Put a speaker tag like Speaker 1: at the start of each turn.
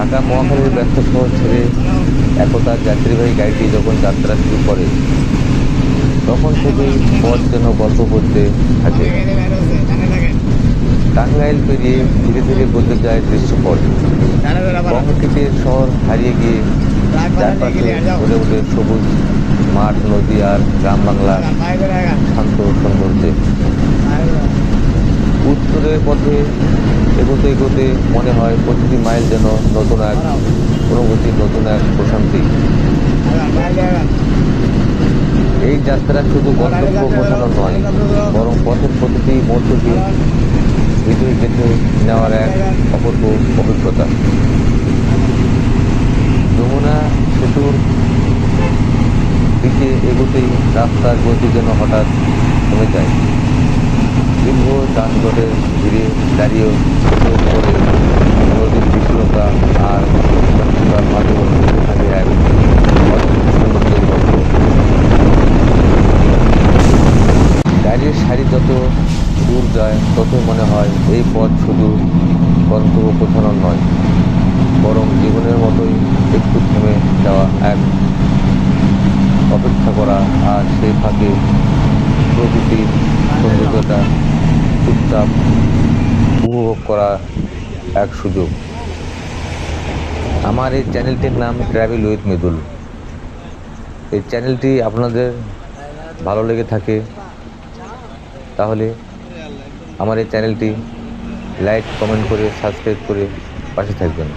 Speaker 1: ঢাকা মহাখালীর ব্যস্ত শহর ছেড়ে একতা যাত্রীবাহী গাড়িটি যখন যাত্রা শুরু করে তখন থেকেই পথ যেন গল্প বলতে থাকে। টাঙ্গাইল পেরিয়ে ধীরে ধীরে বদলে যায় দৃশ্যপট। কংক্রিটের শহর হারিয়ে গিয়ে চারপাশে ভরে ওঠে সবুজ মাঠ, নদী আর গ্রাম বাংলার শান্ত সৌন্দর্যে। উত্তরের পথে এগোতে এগোতে মনে হয় প্রতিটি মাইল যেন নতুন এক অনুভূতি, নতুন এক প্রশান্তি। এই যাত্রা শুধু গন্তব্য পৌঁছানো নয়, বরং পথের প্রতিটি মুহূর্তকে হৃদয়ে গেঁথে নেওয়ার এক অপূর্ব অভিজ্ঞতা। যমুনা সেতুর দিকে এগোতেই রাস্তার গতি যেন হঠাৎ থেমে যায়। দীর্ঘ যানজটের ভিড়ে দাঁড়িয়ে চোখে পড়ে নদীর বিশালতা আর ব্যস্ততার মাঝেও বেঁচে থাকে এক অদ্ভুত সৌন্দর্যের গল্প। গাড়ির সারি যত দূর যায় ততই মনে হয় এই পথ শুধু গন্তব্য পৌঁছানোর নয়, বরং জীবনের মতোই একটু থেমে যাওয়া, এক অপেক্ষা করা, আর সেই ফাঁকে প্রকৃতির সৌন্দর্যটা চুপচাপ উপভোগ করা এক সুযোগ। আমার এই চ্যানেলটির নাম ট্রাভেল উইথ মৃদুল। এই চ্যানেলটি আপনাদের ভালো লেগে থাকে তাহলে আমার এই চ্যানেলটি লাইক, কমেন্ট করে, সাবস্ক্রাইব করে পাশে থাকবেন।